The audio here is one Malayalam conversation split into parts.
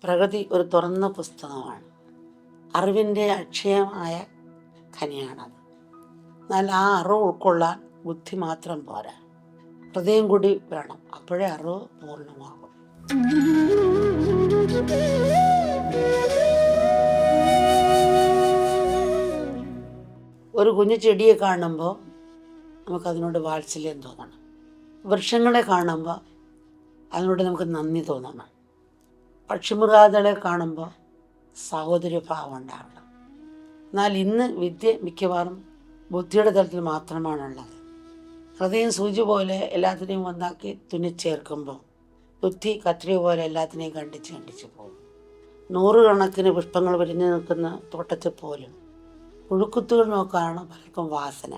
പ്രകൃതി ഒരു തുറന്ന പുസ്തകമാണ്. അറിവിൻ്റെ അക്ഷയമായ ഖനിയാണത്. എന്നാൽ ആ അറിവ് ഉൾക്കൊള്ളാൻ ബുദ്ധി മാത്രം പോരാ, ഹൃദയം കൂടി വേണം. അപ്പോഴേ അറിവ് പൂർണ്ണമാകും. ഒരു കുഞ്ഞു ചെടിയെ കാണുമ്പോൾ നമുക്കതിനോട് വാത്സല്യം തോന്നണം. വൃക്ഷങ്ങളെ കാണുമ്പോൾ അതിനോട് നമുക്ക് നന്ദി തോന്നണം. പക്ഷിമൃഗാദികളെ കാണുമ്പോൾ സഹോദര്യഭാവം ഉണ്ടാവണം. എന്നാൽ ഇന്ന് വിദ്യ മിക്കവാറും ബുദ്ധിയുടെ തലത്തിൽ മാത്രമാണുള്ളത്. ഹൃദയം സൂചി പോലെ എല്ലാത്തിനെയും ഒന്നാക്കി തുന്നിച്ചേർക്കുമ്പോൾ ബുദ്ധി കത്രിക പോലെ എല്ലാത്തിനെയും കണ്ടിച്ച് പോകും. നൂറുകണക്കിന് പുഷ്പങ്ങൾ വിരിഞ്ഞു നിൽക്കുന്ന തോട്ടത്തിൽ പോലും പുഴുക്കുത്തുകൾ നോക്കാണ് പലർക്കും വാസന.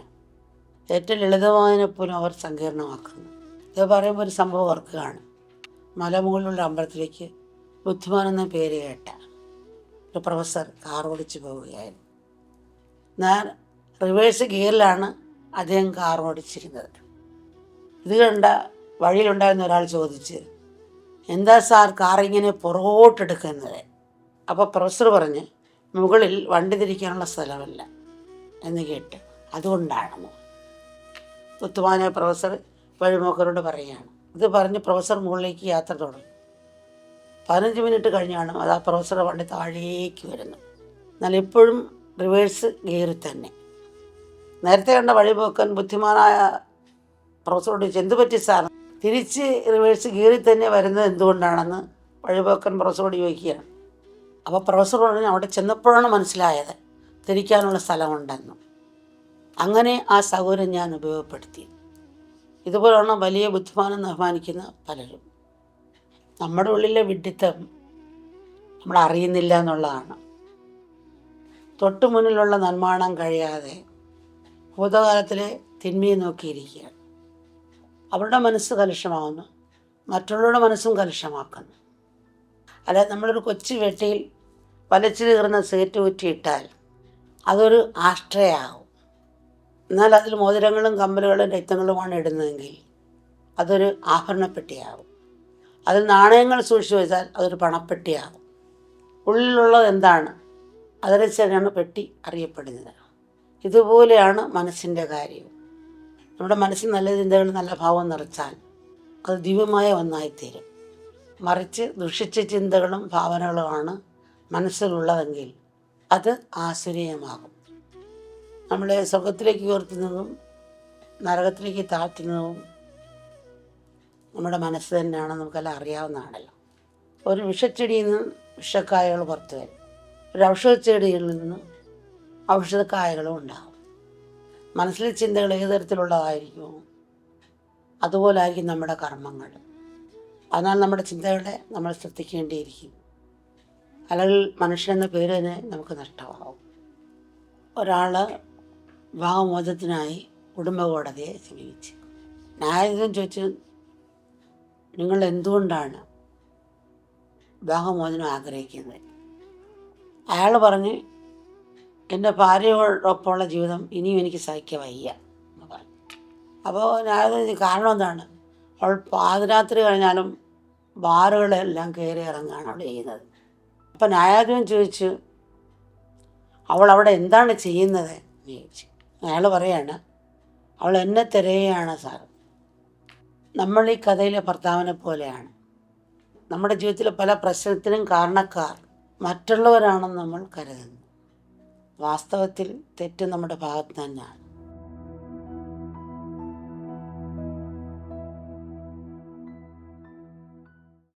ഏറ്റവും ലളിതമായതിനെ പോലും അവർ സങ്കീർണമാക്കുന്നു. ഇത് പറയുമ്പോൾ ഒരു സംഭവം ഓർക്കുകയാണ്. മലമുകളിലുള്ള അമ്പലത്തിലേക്ക് ബുദ്ധിമാൻ എന്ന പേര് കേട്ട ഒരു പ്രൊഫസർ കാർ ഓടിച്ചു പോവുകയായിരുന്നു. ഞാൻ റിവേഴ്സ് ഗിയറിലാണ് അദ്ദേഹം കാർ ഓടിച്ചിരുന്നത്. ഇത് കണ്ട വഴിയിലുണ്ടായിരുന്ന ഒരാൾ ചോദിച്ച്, എന്താ സാർ കാറിങ്ങനെ പുറകോട്ടെടുക്കുന്നത്? അപ്പോൾ പ്രൊഫസർ പറഞ്ഞ്, മുകളിൽ വണ്ടി തിരിക്കാനുള്ള സ്ഥലമല്ല എന്ന് കേട്ട് അതുകൊണ്ടാണെന്ന്. ബുദ്ധിമാനായ പ്രൊഫസർ വഴിമോക്കരോട് പറയുകയാണ്. ഇത് പറഞ്ഞ് പ്രൊഫസർ മുകളിലേക്ക് യാത്ര തുടങ്ങി. 15 മിനിറ്റ് കഴിഞ്ഞാണ് അത് ആ പ്രൊഫസറുടെ വണ്ടി താഴേക്ക് വരുന്നു. എന്നാൽ എപ്പോഴും റിവേഴ്സ് ഗിയറിൽ തന്നെ. നേരത്തെ കണ്ട വഴിപോക്കൻ ബുദ്ധിമാനായ പ്രൊഫസറോട് ചോദിച്ചു, എന്ത് പറ്റി സാർ, തിരിച്ച് റിവേഴ്സ് ഗിയറിൽ തന്നെ വരുന്നത് എന്തുകൊണ്ടാണെന്ന് വഴിപോക്കൻ പ്രൊഫസറോട് ചോദിക്കുകയാണ്. അപ്പോൾ പ്രൊഫസർ പറഞ്ഞു, അവിടെ ചെന്നപ്പോഴാണ് മനസ്സിലായത് തിരിക്കാനുള്ള സ്ഥലമുണ്ടെന്നും. അങ്ങനെ ആ സൗകര്യം ഞാൻ ഉപയോഗപ്പെടുത്തി. ഇതുപോലെയാണ് വലിയ ബുദ്ധിമാനെന്ന് അഭിമാനിക്കുന്ന പലരും. നമ്മുടെ ഉള്ളിലെ വിഡ്ഢിത്തം നമ്മൾ അറിയുന്നില്ല എന്നുള്ളതാണ്. തൊട്ടു മുന്നിലുള്ള നന്മാണം കഴിയാതെ ഭൂതകാലത്തിലെ തിന്മയെ നോക്കിയിരിക്കുകയാണ്. അവരുടെ മനസ്സ് കലുഷമാകുന്നു, മറ്റുള്ളവരുടെ മനസ്സും കലുഷമാക്കുന്നു. അല്ലാതെ നമ്മളൊരു കൊച്ചു വെട്ടിയിൽ വലിച്ചു കീറുന്ന സിഗരറ്റ് കുറ്റിയിട്ടാൽ അതൊരു ആഷ്ട്രയാകും. എന്നാൽ അതിൽ മോതിരങ്ങളും കമ്മലുകളും രത്നങ്ങളുമാണ് ഇടുന്നതെങ്കിൽ അതൊരു ആഭരണപ്പെട്ടിയാകും. അതിൽ നാണയങ്ങൾ സൂക്ഷിച്ചു വെച്ചാൽ അതൊരു പണപ്പെട്ടിയാകും. ഉള്ളിലുള്ളത് എന്താണ് അതനുസരിച്ചാണ് പെട്ടി അറിയപ്പെടുന്നത്. ഇതുപോലെയാണ് മനസ്സിൻ്റെ കാര്യം. നമ്മുടെ മനസ്സിൽ നല്ല ചിന്തകൾ, നല്ല ഭാവം നിറച്ചാൽ അത് ദിവ്യമായ ഒന്നായിത്തീരും. മറിച്ച് ദുഷിച്ച ചിന്തകളും ഭാവനകളുമാണ് മനസ്സിലുള്ളതെങ്കിൽ അത് ആസുരീയമാകും. നമ്മളെ സ്വർഗത്തിലേക്ക് ഉയർത്തുന്നതും നരകത്തിലേക്ക് താഴ്ത്തുന്നതും നമ്മുടെ മനസ്സ് തന്നെയാണ്. നമുക്കെല്ലാം അറിയാവുന്നതാണല്ലോ. ഒരു വിഷച്ചെടിയിൽ നിന്ന് വിഷക്കായകൾ പുറത്തു വരും. ഒരു ഔഷധച്ചെടിയിൽ നിന്ന് ഔഷധക്കായകളും ഉണ്ടാകും. മനസ്സിലെ ചിന്തകൾ ഏത് തരത്തിലുള്ളതായിരിക്കുമോ അതുപോലായിരിക്കും നമ്മുടെ കർമ്മങ്ങൾ. അതിനാൽ നമ്മുടെ ചിന്തകളെ നമ്മൾ ശ്രദ്ധിക്കേണ്ടിയിരിക്കും. അല്ലെങ്കിൽ മനുഷ്യനെന്ന പേര് തന്നെ നമുക്ക് നഷ്ടമാകും. ഒരാൾ വിവാഹമോചനത്തിനായി കുടുംബ കോടതിയെ സമീപിച്ചു. ന്യായാധിപൻ ചോദിച്ചു, നിങ്ങൾ എന്തുകൊണ്ടാണ് വിവാഹമോചനം ആഗ്രഹിക്കുന്നത്? അയാൾ പറഞ്ഞ്, എൻ്റെ ഭാര്യയോടൊപ്പമുള്ള ജീവിതം ഇനിയും എനിക്ക് സഹിക്കാൻ വയ്യ എന്ന് പറഞ്ഞു. അപ്പോൾ ന്യായാധിപൻ കാരണം എന്താണ്? അവൾ പാതിരാത്രി കഴിഞ്ഞാലും ബാറുകളെല്ലാം കയറി ഇറങ്ങുകയാണ് അവൾ ചെയ്യുന്നത്. അപ്പം ന്യായാധിപൻ ചോദിച്ചു, അവൾ അവിടെ എന്താണ് ചെയ്യുന്നത് എന്ന് ചോദിച്ചു. അയാൾ പറയാണ്, അവൾ എന്നെ തിരയുകയാണ് സാർ. നമ്മൾ ഈ കഥയിലെ ഭർത്താവിനെ പോലെയാണ്. നമ്മുടെ ജീവിതത്തിലെ പല പ്രശ്നത്തിനും കാരണക്കാർ മറ്റുള്ളവരാണെന്ന് നമ്മൾ കരുതുന്നു. വാസ്തവത്തിൽ തെറ്റ് നമ്മുടെ ഭാഗത്ത് തന്നെയാണ്.